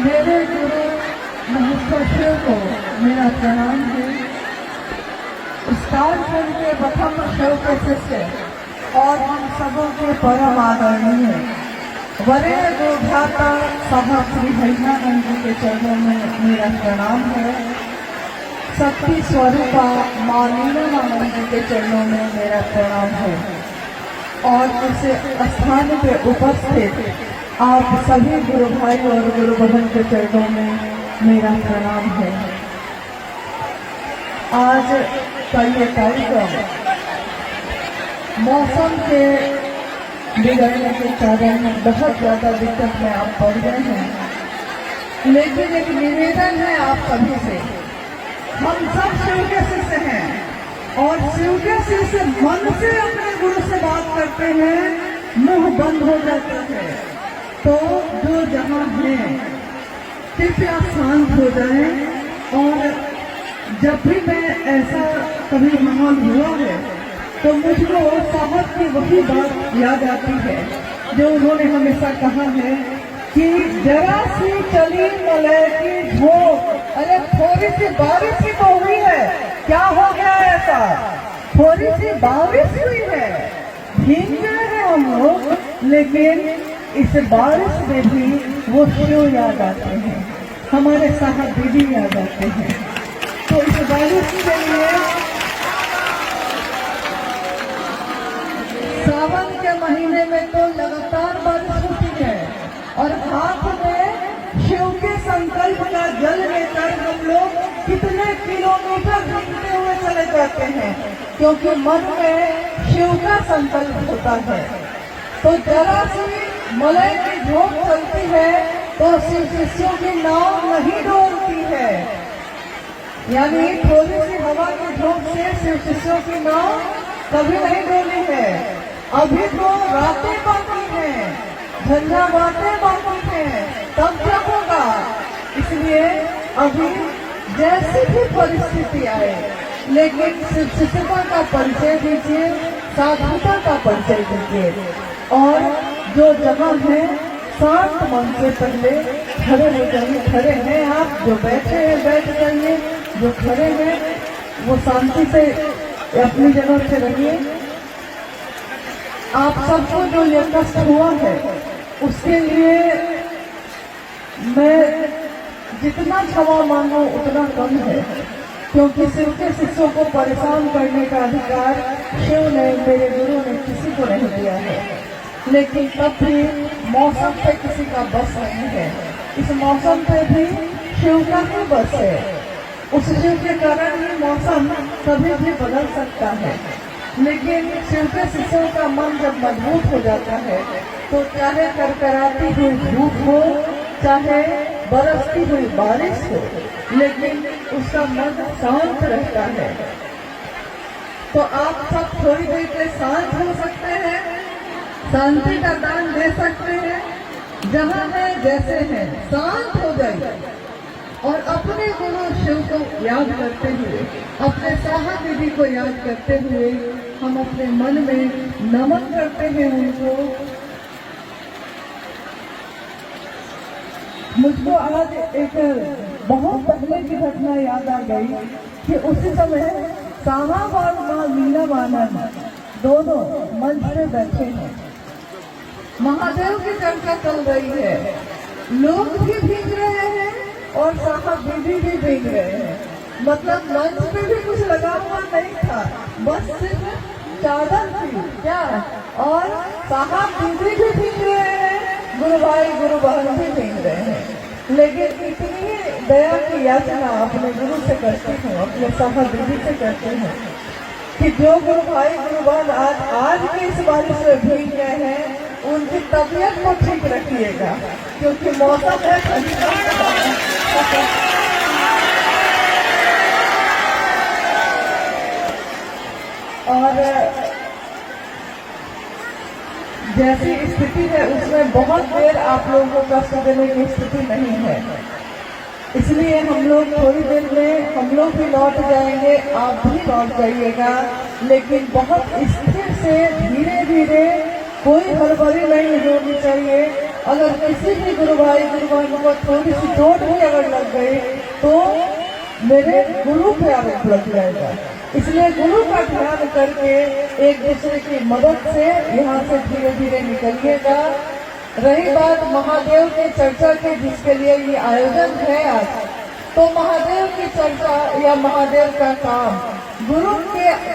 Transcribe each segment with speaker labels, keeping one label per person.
Speaker 1: मेरे गुरु महेश्वर शिव को मेरा प्रणाम है। स्टार फिल्म के प्रथम शिव के शिष्य और हम सबों के परम आदरणीय वरीय गुरुभ्राता साहब श्री हरिनानंद जी के चरणों में मेरा प्रणाम है। शक्ति स्वरूपा माँ नीलमानंद जी के चरणों में मेरा प्रणाम है और इस स्थान पे उपस्थित आप सभी गुरु भाई और गुरु बहन के चरणों में मेरा प्रणाम है। आज का ये कार्यक्रम मौसम के बिगड़ने के कारण बहुत ज्यादा दिक्कत में आप पड़ गए हैं, लेकिन एक निवेदन है आप सभी से। हम सब शिव के शिष्य हैं और शिव के शिष्य मन से अपने गुरु से बात करते हैं, मुंह बंद हो जाता है। तो जो जहाँ है कृपया शांत हो जाए। और जब भी मैं ऐसा कभी माहौल हुआ है तो मुझको साहब की वही बात याद आती है जो उन्होंने हमेशा कहा है कि जरा सी चली मलय की झोंक, अरे थोड़ी सी बारिश ही तो हुई है, क्या हो गया ऐसा? थोड़ी सी बारिश हुई है, भीग गए हैं हम लोग, लेकिन इस बारिश में भी वो शिव याद आते हैं, हमारे साहब दीदी याद आते हैं। तो इस बारिश के लिए सावन के महीने में तो लगातार बारिश होती है और हाथ में शिव के संकल्प का जल लेकर हम लोग कितने किलोमीटर घूमते हुए चले जाते हैं, क्योंकि मन में शिव का संकल्प होता है। तो जरा सी मलय की झोंक चलती है तो शिव शिष्यों की नाव नहीं डोलती है, यानी थोड़ी सी हवा की झोंक से शिव शिष्यों की नाव कभी नहीं डोली है। अभी तो रातें बाकी हैं, झंझावातें बाकी हैं, तब क्या होगा? इसलिए अभी जैसी भी परिस्थिति आए, लेकिन शिव शिष्यता का परिचय दीजिए, साधुता का परिचय दीजिए। और जो जगह है शांत मन से पहले खड़े हो जाइए। खड़े हैं आप, जो बैठे हैं बैठ जाइए, जो खड़े हैं वो शांति से अपनी जगह से रहिए। आप सबको जो ये कष्ट हुआ है उसके लिए मैं जितना क्षमा मांगू उतना कम है, क्योंकि शिव के शिष्यों को परेशान करने का अधिकार शिव ने, मेरे गुरु ने किसी को नहीं दिया है। लेकिन तब भी मौसम पे किसी का बस नहीं है, इस मौसम पे भी शिव का ही बस है। उस शिव के कारण ही मौसम कभी भी बदल सकता है। लेकिन शिव के शिष्यों का मन जब मजबूत हो जाता है तो चाहे करकराती हुई धूप हो, चाहे बरसती हुई बारिश हो, लेकिन उसका मन शांत रहता है। तो आप सब थोड़ी देर के शांत हो सकते हैं, शांति का दान दे सकते हैं, जहाँ है जैसे हैं शांत हो जाइए और अपने गुरु शिव को याद करते हुए, अपने साहब दीदी को याद करते हुए हम अपने मन में नमन करते हैं उनको। मुझको आज एक बहुत पहले की घटना याद आ गई कि उसी समय साहब और माँ नीलमानंद दोनों मंच में बैठे हैं, महादेव की चर्चा चल रही है, लोग भी भीग रहे हैं और साहब दीदी भी भीग रहे हैं। मतलब मंच पे भी कुछ लगा हुआ नहीं था, बस सिर्फ चादर थी क्या, और साहब दीदी भी भीग रहे हैं, गुरु भाई गुरु बहन भी भीग रहे हैं। लेकिन इतनी दया की याचना अपने गुरु से करती हूँ, अपने साहब दीदी से करती हूँ कि जो गुरु भाई गुरु बहन आज की इस बारिश में भीग गए हैं, उनकी तबीयत को ठीक रखिएगा, क्योंकि मौसम है ठंडी का। और जैसी स्थिति है उसमें बहुत देर आप लोगों का कष्ट देने की स्थिति नहीं है, इसलिए हम लोग थोड़ी देर में हम लोग भी लौट जाएंगे, आप भी लौट जाइएगा, लेकिन बहुत स्थिर से धीरे धीरे, कोई हड़बड़ी नहीं होनी चाहिए। अगर किसी भी गुरु भाई गुरु बहन को थोड़ी सी चोट भी अगर लग गई तो मेरे गुरु पे आरोप लग जाएगा। इसलिए गुरु का ध्यान करके एक दूसरे की मदद से यहाँ से धीरे धीरे निकलिएगा। रही बात महादेव की चर्चा की, जिसके लिए ये आयोजन है आज, तो महादेव की चर्चा या महादेव का काम गुरु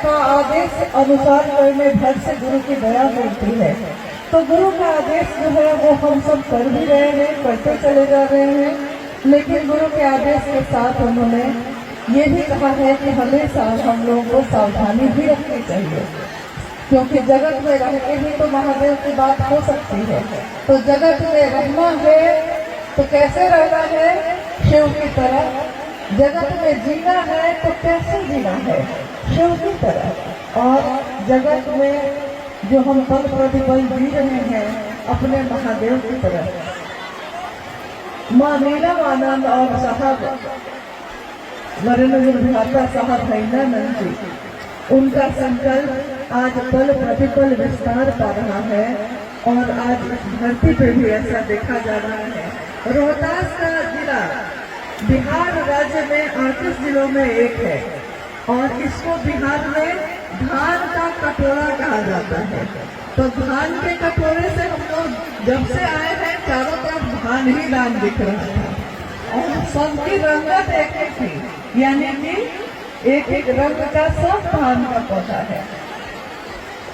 Speaker 1: का आदेश अनुसार करने भर से गुरु की दया मिलती है। तो गुरु का आदेश जो है वो हम सब कर भी रहे हैं, करते चले जा रहे हैं, लेकिन गुरु के आदेश के साथ उन्होंने ये भी कहा है कि हमेशा हम लोगों को सावधानी भी रखनी चाहिए, क्योंकि जगत में रह के ही तो महादेव की बात हो सकती है। तो जगत में रहना है तो कैसे रहना है? शिव की तरह। जगत में जीना है तो कैसे जीना है? शिव की तरह। और जगत में जो हम पल प्रतिपल जी रहे हैं अपने महादेव की तरह। माँ नीलम आनंद और साहब नरेंद्र विधाता साहब हैदरानंद जी, उनका संकल्प आज पल प्रतिपल विस्तार पा रहा है और आज इस धरती पे भी ऐसा देखा जा रहा है। रोहतास का जिला बिहार राज्य में 38 जिलों में एक है और इसको बिहार में धान का कटोरा कहा जाता है। तो धान के कटोरे से हम लोग जब से आए हैं चारों तरफ धान ही धान दिख रहा था और सबकी रंगत एक ही थी, यानी कि एक एक रंग का सब धान का पौधा है।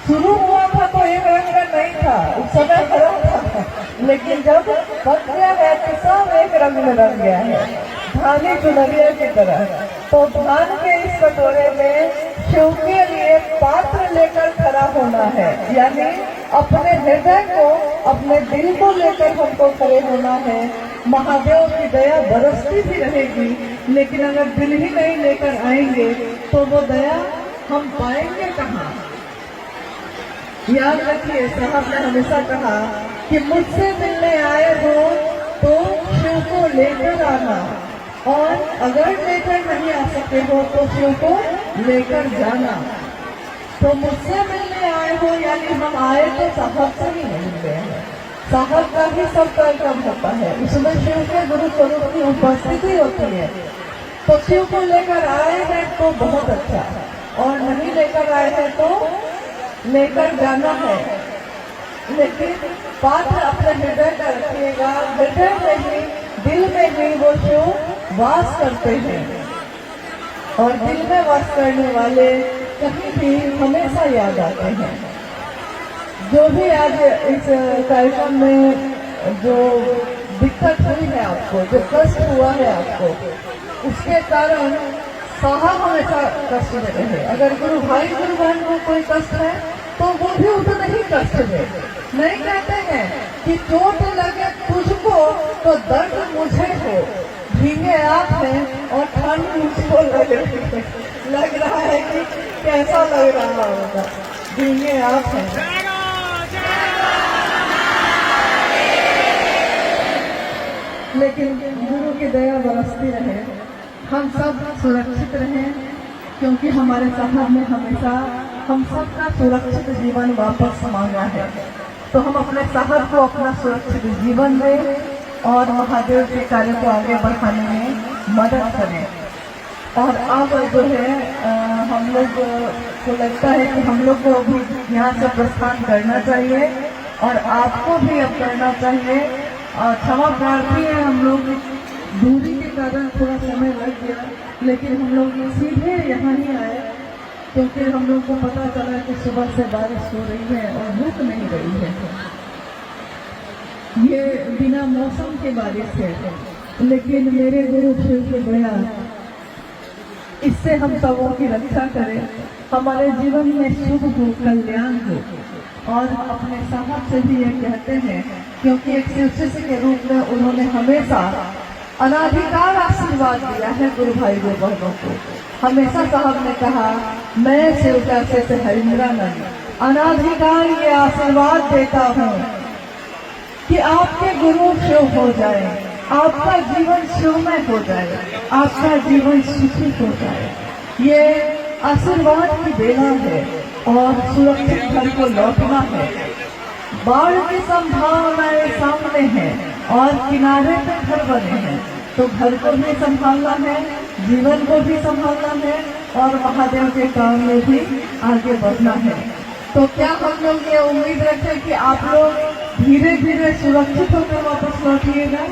Speaker 1: शुरू हुआ था तो एक रंग का नहीं था, उस समय खराब था, लेकिन जब पक गया है तो सब एक रंग में रंग गया है, धानी चुनरिया की तरह। तो धान के इस कटोरे में शिव के लिए पात्र लेकर खड़ा होना है, यानी अपने हृदय को, अपने दिल को लेकर हमको खड़े होना है। महादेव की दया बरसती भी रहेगी, लेकिन अगर दिल ही नहीं लेकर आएंगे तो वो दया हम पाएंगे कहाँ? याद रखिए, साहब ने हमेशा कहा कि मुझसे मिलने आए हो तो शिव को लेकर आना, और अगर लेकर नहीं आ सकते हो तो शिव को लेकर जाना। तो मुझसे मिलने आए हो यानी हम आए तो साहब से ही नहीं गए हैं, साहब का ही सब कार्यक्रम होता है, उसमें शिव के गुरु स्वरूप की उपस्थिति होती है। तो शिव को लेकर आए हैं तो बहुत अच्छा, और नहीं लेकर आए हैं तो लेकर जाना है। लेकिन पात्र अपने हृदय का रखिएगा, हृदय में ही, दिल में ही वो शिव वास करते हैं, और दिल में वास करने वाले कहीं भी हमेशा याद आते हैं। जो भी आज इस कार्यक्रम में जो दिक्कत हुई है आपको, जो कष्ट हुआ है आपको, उसके कारण साहब हमेशा कष्ट में रहे। अगर गुरु भाई गुरु बहन को कोई कष्ट है तो वो भी उतना ही कष्ट है। नहीं कहते हैं कि चोट लगे तुझको तो दर्द मुझे हो, भीगे आप हैं और ठंड मुझको लग रहा है कि कैसा लग रहा होगा, भीगे आप हैं। लेकिन गुरु की दया बरसती रहे, हम सब सुरक्षित रहें, क्योंकि हमारे साहब ने हमेशा हम सबका सुरक्षित जीवन वापस मांगा है। तो हम अपने साहब को अपना सुरक्षित जीवन दें और महादेव के कार्य को आगे बढ़ाने में मदद करें। और अब जो है हम लोग को लगता है कि हम लोग को भी यहाँ से प्रस्थान करना चाहिए, और आपको भी अब करना चाहिए। क्षमा प्रार्थी है, हम लोग दूरी के कारण थोड़ा समय लग गया, लेकिन हम लोग सीधे यहाँ ही आए क्योंकि हम लोग को पता चला कि सुबह से बारिश हो रही है और रुक नहीं रही है। ये बिना मौसम के बारिश है, लेकिन मेरे गुरु शिव के दया इससे हम सबों की रक्षा करें, हमारे जीवन में शुभ हो, कल्याण हो। और अपने साहब से भी ये कहते हैं, क्योंकि एक शिष्य के रूप में उन्होंने हमेशा अनाधिकार आशीर्वाद दिया है गुरु भाई गुरु बहनों को। हमेशा साहब ने कहा, मैं शिवका से हैदरानंद अनाधिकार ये आशीर्वाद देता हूँ कि आपके गुरु शिव हो जाए, आपका जीवन शिवमय हो जाए, आपका जीवन सुखी हो जाए। ये आशीर्वाद की देना है और सुरक्षित घर को लौटना है। बाढ़ की संभावनाएं सामने है और किनारे पे घर बने हैं, तो घर को भी संभालना है, जीवन को भी संभालना है और महादेव के काम में भी आगे बढ़ना है। तो क्या हम लोग ये उम्मीद रखें कि आप लोग धीरे धीरे सुरक्षित होकर वापस लौटिएगा?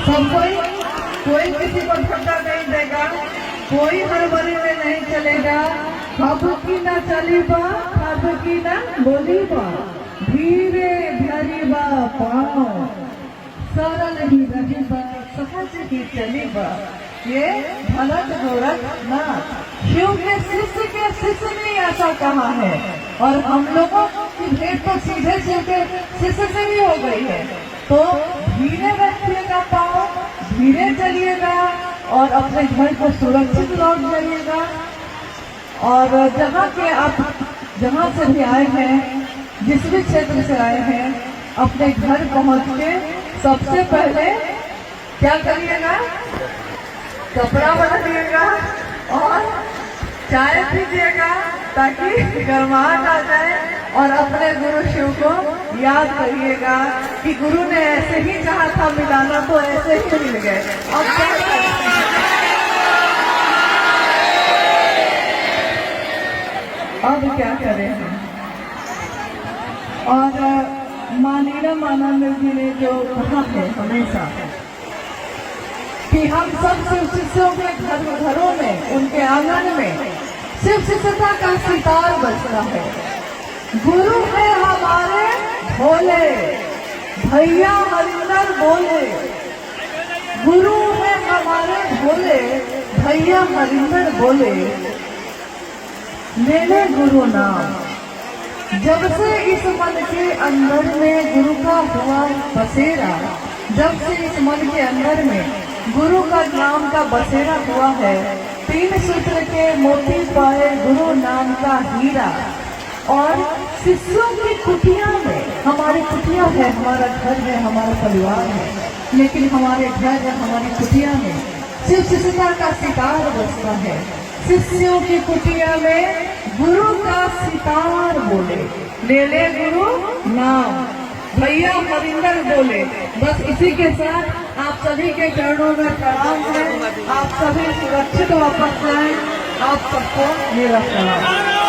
Speaker 1: सब कोई किसी को धक्का नहीं देगा, कोई हड़बड़ी में नहीं चलेगा। खाबुकी ना चली बा, खाबुकी ना बोली बा, धीरे धरी बा पाओ, सरल ही रही बा, सहज ही चली बा। ये भरत गोरखनाथ शिव के शिष्य ने ऐसा कहा है और हम लोगों की भेंट तो सीधे शिव के शिष्य से भी हो गई है। तो धीरे रखिएगा पाओ, धीरे चलिएगा और अपने घर को सुरक्षित लौट जाइएगा। और जहाँ से भी आए हैं, जिस भी क्षेत्र से आए हैं, अपने घर पहुँच के सबसे पहले क्या करिएगा? कपड़ा बदलिएगा और चाय पीजिएगा ताकि गर्माहट आ जाए और अपने गुरु शिव को याद करिएगा कि गुरु ने ऐसे ही चाहा था मिलाना तो ऐसे ही मिल गए। अब क्या करें? अब क्या करें? और माँ नीलम आनंद जी ने जो कहा है हमेशा कि हम सब शिव शिष्यों के घरों में, उनके आंगन में शिव शिष्यता का सितार बजता है। गुरु है हमारे भोले, भैया हरिंदर बोले। गुरु है हमारे भोले, भैया हरिंदर बोले, ले ले गुरु नाम। जब से इस मन के अंदर में गुरु का हुआ बसेरा, जब से इस मन के अंदर में गुरु का नाम का बसेरा हुआ है, 3 सूत्र के मोती पाए गुरु नाम का हीरा। और शिष्यों की कुटिया में, हमारी कुटिया है, हमारा घर है, हमारा परिवार है, लेकिन हमारे घर है, हमारी कुटिया में शिव शिष्यता का सितार बजता है। शिष्यों की कुटिया में गुरु का सितार बोले, ले ले गुरु नाम, भैया हरिंदर बोले। बस इसी के साथ आप सभी के चरणों में प्रणाम है। आप सभी सुरक्षित वापस जाएं। आप सबको मेरा प्रणाम।